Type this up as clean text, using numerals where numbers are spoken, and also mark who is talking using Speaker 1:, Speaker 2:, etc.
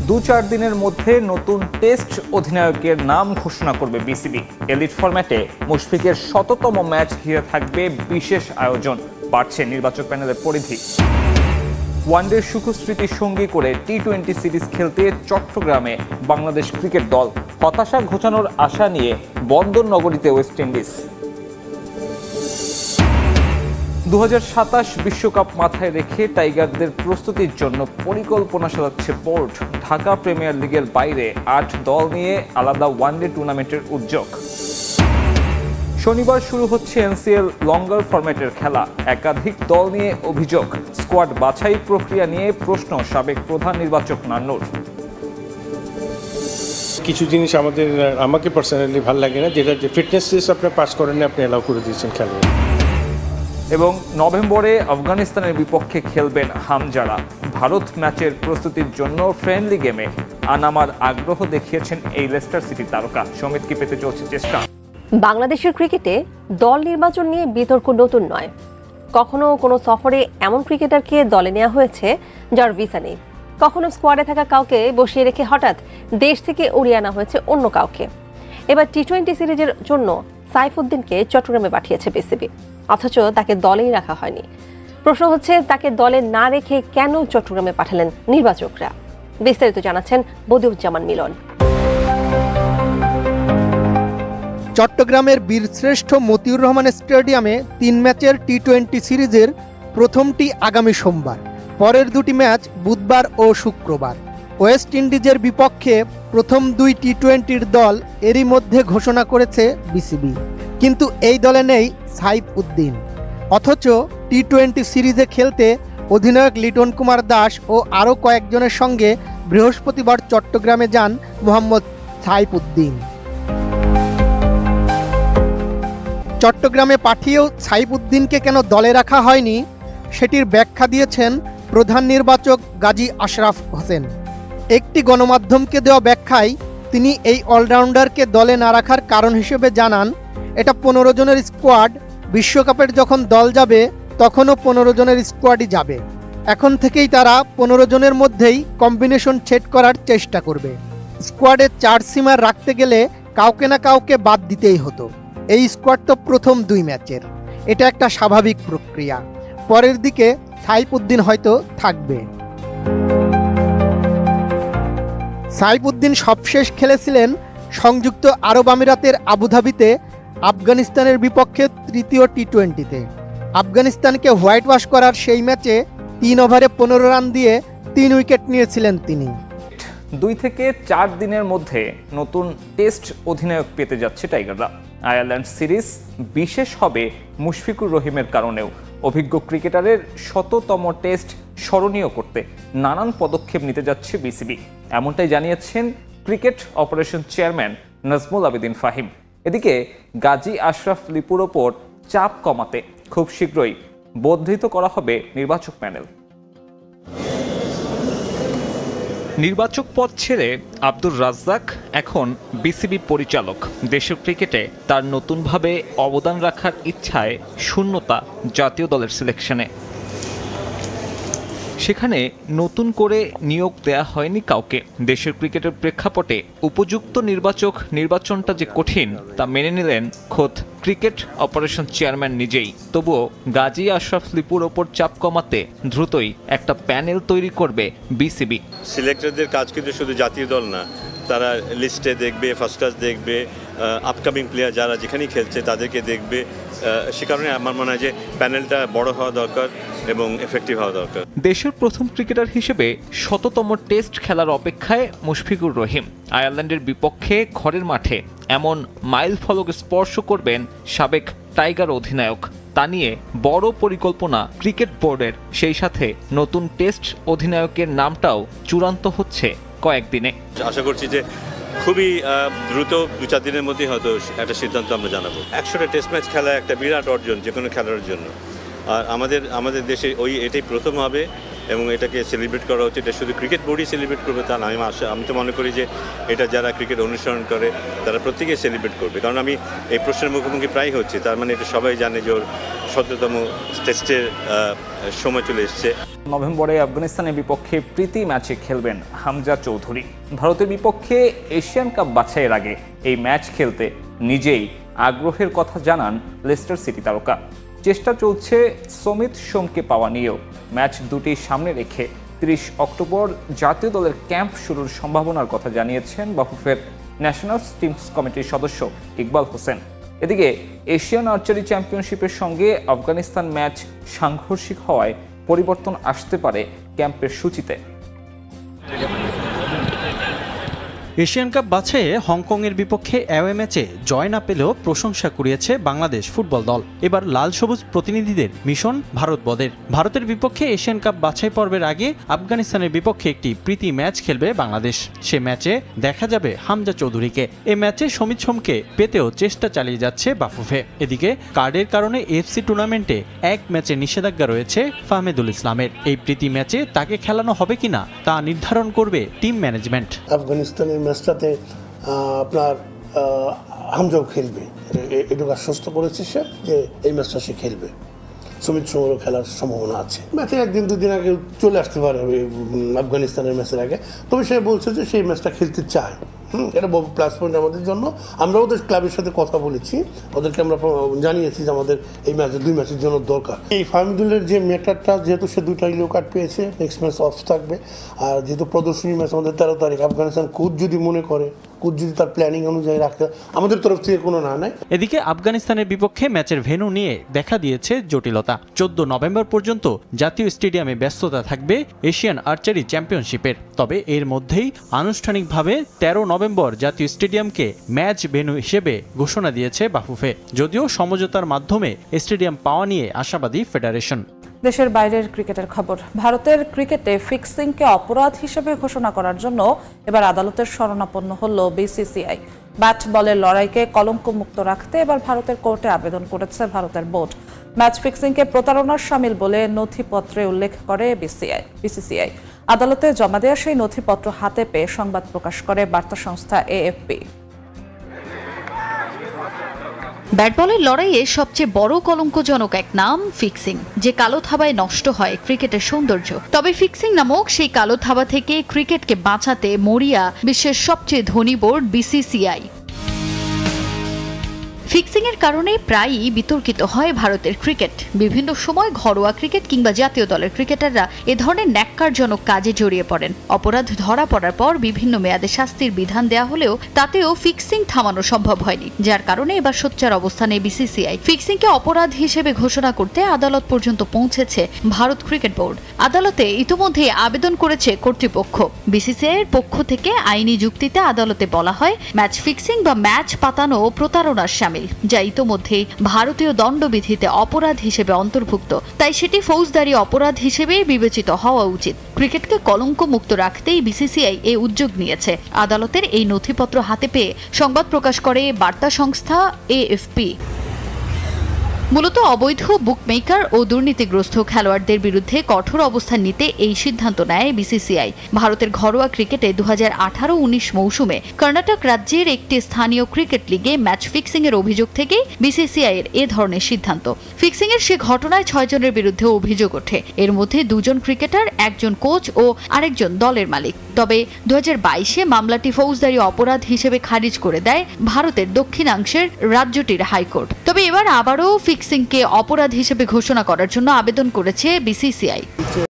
Speaker 1: 2-4 দিনের মধ্যে নতুন টেস্ট অধিনায়কের নাম ঘোষণা করবে বিসিবি। এলিট ফরম্যাটে মুশফিকের ১০০তম ম্যাচ ঘিরে থাকবে বিশেষ আয়োজন, বাড়ছে নির্বাচক প্যানেলের পরিধি। ওয়ানডের সুখস্মৃতি সঙ্গী করে টি-20 সিরিজ খেলতে চট্টগ্রামে বাংলাদেশ ক্রিকেট দল। হতাশা ঘোচানোর আশা নিয়ে বন্দর নগরীতে ওয়েস্ট ইন্ডিজ। 2027 বিশ্বকাপ মাথায় রেখে টাইগারদের প্রস্তুতির জন্য পরিকল্পনা সাজাচ্ছে বোর্ড। ঢাকা প্রিমিয়ার লিগের বাইরে 8 দল নিয়ে আলাদা ওয়ানডে টুর্নামেন্টের উদ্যোগ। শনিবার শুরু হচ্ছে এনসিএল লঙ্গার ফরম্যাটের খেলা। একাধিক দল নিয়ে অভিযোগ, স্কোয়াড বাছাই প্রক্রিয়া নিয়ে প্রশ্ন সাবেক প্রধান নির্বাচক নান্নুর।
Speaker 2: কিছু জিনিস আমাকে পার্সোনালি ভালো লাগে না, যেটা যে ফিটনেস টেস্ট আপনি পাস করেন আপনি অ্যালাউ করে দিয়েছেন খেলা।
Speaker 1: এবং নভেম্বরে আফগানিস্তানের বিপক্ষে খেলবেন হামজারা। ভারত ম্যাচের প্রস্তুতির জন্য ফ্রেন্ডলি গেমে আনামার আগ্রহ দেখিয়েছেন এই লেস্টার সিটি তারকা। সমিতকে পেতে চলছে চেষ্টা।
Speaker 3: বাংলাদেশের ক্রিকেটে দল নির্বাচন নিয়ে বিতর্ক নতুন নয়। কখনো কোনো সফরে এমন ক্রিকেটারকে দলে নেওয়া হয়েছে যার ভিসা নেই, কখনো স্কোয়াডে থাকা কাউকে বসিয়ে রেখে হঠাৎ দেশ থেকে উড়িয়ে আনা হয়েছে অন্য কাউকে। এবার টি-20 সিরিজের জন্য সাইফুদ্দিনকে চট্টগ্রামে পাঠিয়েছে বিসিবি, অথচ তাকে দলেই রাখা হয়নি। প্রশ্ন হচ্ছে, তাকে দলে না রেখে কেন চট্টগ্রামে পাঠালেন নির্বাচকরা? বিস্তারিত জানাচ্ছেন বদিউজ্জামান মিলন।
Speaker 4: চট্টগ্রামের বীরশ্রেষ্ঠ মতিউর রহমান স্টেডিয়ামে 3 ম্যাচের টি-20 সিরিজের প্রথমটি আগামী সোমবার, পরের দুটি ম্যাচ বুধবার ও শুক্রবার। ওয়েস্ট ইন্ডিজের বিপক্ষে প্রথম 2 টি-20 দল এরই মধ্যে ঘোষণা করেছে বিসিবি, কিন্তু এই দলে নেই সাইফুদ্দিন। অথচ টি-20 সিরিজে খেলতে অধিনায়ক লিটন কুমার দাস ও আরও কয়েকজনের সঙ্গে বৃহস্পতিবার চট্টগ্রামে যান মোহাম্মদ সাইফুদ্দিন। চট্টগ্রামে পাঠিয়েও সাইফুদ্দিনকে কেন দলে রাখা হয়নি সেটির ব্যাখ্যা দিয়েছেন প্রধান নির্বাচক গাজী আশরাফ হোসেন। একটি গণমাধ্যমকে দেওয়া ব্যাখ্যায় তিনি এই অলরাউন্ডারকে দলে না রাখার কারণ হিসেবে জানান, এটা 15 জনের স্কোয়াড, বিশ্বকাপের যখন দল যাবে তখনও 15 জনের স্কোয়াডই যাবে। এখন থেকেই তারা 15 জনের মধ্যেই কম্বিনেশন সেট করার চেষ্টা করবে। স্কোয়াডে 4 সিমার রাখতে গেলে কাউকে না কাউকে বাদ দিতেই হতো। এই স্কোয়াড তো প্রথম 2 ম্যাচের, এটা একটা স্বাভাবিক প্রক্রিয়া। পরের দিকে সাইফুদ্দিন হয়তো থাকবে। সাইফুদ্দিন সবশেষ খেলেছিলেন সংযুক্ত আরব আমিরাতের আবুধাবিতে আফগানিস্তানের বিপক্ষে তৃতীয় টি-20-তে। আফগানিস্তানকে হোয়াইট ওয়াশ করার সেই ম্যাচে 3 ওভারে 15 রান দিয়ে 3 উইকেট নিয়েছিলেন তিনি।
Speaker 1: 2 থেকে 4 দিনের মধ্যে নতুন টেস্ট অধিনায়ক পেতে যাচ্ছে টাইগাররা। আয়ারল্যান্ড সিরিজ বিশেষ হবে মুশফিকুর রহিমের কারণেও। অভিজ্ঞ ক্রিকেটারের 100তম টেস্ট স্মরণীয় করতে নানান পদক্ষেপ নিতে যাচ্ছে বিসিবি, এমনটাই জানিয়েছেন cricket operation chairman Nazmul Abedin Fahim. এদিকে গাজী আশরাফ লিপুর ওপর চাপ কমাতে খুব শীঘ্রই বর্ধিত করা হবে নির্বাচক প্যানেল। নির্বাচক পদ ছেড়ে আব্দুর রাজ্জাক এখন বিসিবি পরিচালক। দেশের ক্রিকেটে তার নতুনভাবে অবদান রাখার ইচ্ছায় শূন্যতা জাতীয় দলের সিলেকশনে। সেখানে নতুন করে নিয়োগ দেয়া হয়নি কাউকে। দেশের ক্রিকেটের প্রেক্ষাপটে উপযুক্ত নির্বাচক নির্বাচনটা যে কঠিন তা মেনে নিলেন খোদ ক্রিকেট অপারেশন চেয়ারম্যান নিজেই। তবুও গাজী আশরাফ লিপুর ওপর চাপ কমাতে দ্রুতই একটা প্যানেল তৈরি করবে বিসিবি।
Speaker 5: সিলেক্টরদের কাজ কিন্তু শুধু জাতীয় দল না, তারা লিস্টে দেখবে, ফার্স্ট ক্লাস দেখবে, আপকামিং প্লেয়ার যারা যেখানেই খেলছে তাদেরকে দেখবে। সে কারণে আমার মনে হয় যে প্যানেলটা বড় হওয়া দরকার এবং এফেক্টিভ হওয়া দরকার। দেশের
Speaker 1: প্রথম ক্রিকেটার হিসেবে 100তম টেস্ট খেলার অপেক্ষায় মুশফিকুর রহিম। আয়ারল্যান্ডের বিপক্ষে ঘরের মাঠে এমন মাইল ফলক স্পর্শ করবেন সাবেক টাইগার অধিনায়ক, তা নিয়ে বড় পরিকল্পনা ক্রিকেট বোর্ডের। সেই সাথে নতুন টেস্ট অধিনায়কের নামটাও চূড়ান্ত হচ্ছে কয়েকদিনে।
Speaker 5: আশা করছি যে খুবই দ্রুত 2-4 দিনের মধ্যেই হয়তো একটা সিদ্ধান্ত আমরা জানাবো। 100টা টেস্ট ম্যাচ খেলা একটা বিরাট অর্জন যে কোনো খেলার জন্য। আর আমাদের দেশে এটাই প্রথম হবে এবং এটাকে সেলিব্রেট করা হচ্ছে। এটা শুধু ক্রিকেট বোর্ডই সেলিব্রেট করবে তা না, আমি তো মনে করি যে এটা যারা ক্রিকেট অনুসরণ করে তারা প্রত্যেকেই সেলিব্রেট করবে। কারণ আমি এই প্রশ্নের মুখোমুখি প্রায় হচ্ছে, তার মানে এটা সবাই জানে যে ওর 100তম টেস্টের সময় চলে এসছে।
Speaker 1: নভেম্বরে আফগানিস্তানের বিপক্ষে প্রীতি ম্যাচে খেলবেন হামজা চৌধুরী। ভারতের বিপক্ষে এশিয়ান কাপ বাছাইয়ের আগে এই ম্যাচ খেলতে নিজেই আগ্রহের কথা জানান লেস্টার সিটি তারকা। চেষ্টা চলছে সমিত সোমকে পাওয়া নিয়েও। ম্যাচ দুটি সামনে রেখে 30 অক্টোবর জাতীয় দলের ক্যাম্প শুরুর সম্ভাবনার কথা জানিয়েছেন বাফুফের ন্যাশনাল টিমস কমিটির সদস্য ইকবাল হোসেন। এদিকে এশিয়ান আর্চারি চ্যাম্পিয়নশিপের সঙ্গে আফগানিস্তান ম্যাচ সাংঘর্ষিক হওয়ায় পরিবর্তন আসতে পারে ক্যাম্পের সূচিতে।
Speaker 6: এশিয়ান কাপ বাছাইয়ে হংকংয়ের বিপক্ষে অ্যাওয়ে ম্যাচে জয় না পেলেও প্রশংসা কুড়িয়েছে বাংলাদেশ ফুটবল দল। এবার লাল সবুজ প্রতিনিধিদের মিশন ভারত বদের। ভারতের বিপক্ষে এশিয়ান কাপ বাছাই পর্বের আগে আফগানিস্তানের বিপক্ষে একটি প্রীতি ম্যাচ খেলবে বাংলাদেশ। সে ম্যাচে দেখা যাবে হামজা চৌধুরীকে। এ ম্যাচে সমিত সোমকে পেতেও চেষ্টা চালিয়ে যাচ্ছে বাফুফে। এদিকে কার্ডের কারণে এফসি টুর্নামেন্টে এক ম্যাচে নিষেধাজ্ঞা রয়েছে ফাহমেদুল ইসলামের। এই প্রীতি ম্যাচে তাকে খেলানো হবে কিনা তা নির্ধারণ করবে টিম ম্যানেজমেন্ট।
Speaker 7: আফগানিস্তানের ম্যাচটাতে আপনার হামজাও খেলবে, এটুকু আশ্বস্ত করেছে সে যে এই ম্যাচটা সে খেলবে। সমিত সোমেরও খেলার সম্ভাবনা আছে। ম্যাচের একদিন দুদিন আগে চলে আসতে পারে আফগানিস্তানের ম্যাচের আগে, তবে সে বলছে যে সেই ম্যাচটা খেলতে চায়। এটা বড় প্লাস পয়েন্ট আমাদের জন্য। আমরা ওদের ক্লাবের সাথে কথা বলেছি, ওদেরকে আমরা জানিয়েছি যে আমাদের এই ম্যাচে 2 ম্যাচের জন্য দরকার। এই ফাহমিদুলের যে ম্যাটারটা, যেহেতু সে 2টা ইয়েলো কার্ড পেয়েছে, নেক্সট ম্যাচ অফ থাকবে। আর যেহেতু প্রদর্শনী ম্যাচ আমাদের 13 তারিখ, আফগানিস্তান কোচ যদি মনে করে, কোচ যদি তার প্ল্যানিং অনুযায়ী রাখতে, আমাদের তরফ থেকে কোনো না নাই।
Speaker 6: এদিকে আফগানিস্তানের বিপক্ষে ম্যাচের ভেন্যু নিয়ে দেখা দিয়েছে জটিলতা। 14 নভেম্বর পর্যন্ত জাতীয় স্টেডিয়ামে ব্যস্ততা থাকবে এশিয়ান আর্চারি চ্যাম্পিয়নশিপের। তবে এর মধ্যেই আনুষ্ঠানিকভাবে 13 নভেম্বর জাতীয় স্টেডিয়ামকে ম্যাচ ভেন্যু হিসেবে ঘোষণা দিয়েছে বাফুফে। যদিও সমঝোতার মাধ্যমে স্টেডিয়াম পাওয়া নিয়ে আশাবাদী ফেডারেশন।
Speaker 8: দেশের বাইরের ক্রিকেটের খবর। ভারতের ক্রিকেটে ফিক্সিংকে অপরাধ হিসেবে ঘোষণা করার জন্য এবার আদালতের শরণাপন্ন হল বিসিসিআই। ব্যাট বলের লড়াইকে কলঙ্কমুক্ত রাখতে এবার ভারতের কোর্টে আবেদন করেছে ভারতের বোর্ড। ম্যাচ ফিক্সিংকে প্রতারণার শামিল বলে নথিপত্রে উল্লেখ করে বিসিসিআই। আদালতে জমা দেওয়া সেই নথিপত্র হাতে পেয়ে সংবাদ প্রকাশ করে বার্তা সংস্থা এএফপি।
Speaker 9: ব্যাট বলের লড়াইয়ে সবচেয়ে বড় কলঙ্কজনক এক নাম ফিক্সিং, যে কালো থাবায় নষ্ট হয় ক্রিকেটের সৌন্দর্য। তবে ফিক্সিং নামক সেই কালো থাবা থেকে ক্রিকেটকে বাঁচাতে মরিয়া বিশ্বের সবচেয়ে ধনী বোর্ড বিসিসিআই। ফিক্সিং এর কারণে প্রায়ই বিতর্কিত হয় ভারতের ক্রিকেট। বিভিন্ন সময় ঘরোয়া ক্রিকেট কিংবা জাতীয় দলের ক্রিকেটাররা এ ধরনের ন্যাক্কারজনক কাজে জড়িয়ে পড়েন। অপরাধ ধরা পড়ার পর বিভিন্ন মেয়াদে শাস্তির বিধান দেওয়া হলেও তাতেও ফিক্সিং থামানো সম্ভব হয়নি, যার কারণে এবার সোচ্চার অবস্থানে বিসিসিআই। ফিক্সিংকে অপরাধ হিসেবে ঘোষণা করতে আদালত পর্যন্ত পৌঁছেছে ভারত ক্রিকেট বোর্ড। আদালতে ইতিমধ্যে আবেদন করেছে কর্তৃপক্ষ। বিসিসিআই এর পক্ষ থেকে আইনি যুক্তিতে আদালতে বলা হয়, ম্যাচ ফিক্সিং বা ম্যাচ পাতানো প্রতারণার শামিল, যা ইতোমধ্যেই ভারতীয় দণ্ডবিধিতে অপরাধ হিসেবে অন্তর্ভুক্ত। তাই সেটি ফৌজদারি অপরাধ হিসেবে বিবেচিত হওয়া উচিত। ক্রিকেটকে কলঙ্ক মুক্ত রাখতেই বিসিসিআই এই উদ্যোগ নিয়েছে। আদালতের এই নথিপত্র হাতে পেয়ে সংবাদ প্রকাশ করে বার্তা সংস্থা এএফপি। মূলত অবৈধ বুকমেকার ও দুর্নীতিগ্রস্ত খেলোয়াড়দের বিরুদ্ধে কঠোর অবস্থান নিতে এই সিদ্ধান্ত নেয় বিসিসিআই। ভারতের ঘরোয়া ক্রিকেটে 2018-19 মৌসুমে কর্ণাটক রাজ্যের একটি স্থানীয় ক্রিকেট লিগে ম্যাচ ফিক্সিং এর অভিযোগ থেকে বিসিসিআই এর এ ধরনের সিদ্ধান্ত। ফিক্সিং এর সে ঘটনায় 6 জনের বিরুদ্ধে অভিযোগ ওঠে। এর মধ্যে 2 জন ক্রিকেটার, 1 জন কোচ ও আরেকজন দলের মালিক। তবে 2022-এ মামলাটি ফৌজদারি অপরাধ হিসেবে খারিজ করে দেয় ভারতের দক্ষিণাংশের রাজ্যটির হাইকোর্ট। তবে এবার আবারও ফিক্সিংকে অপরাধ হিসেবে ঘোষণা করার জন্য আবেদন করেছে বিসিসিআই।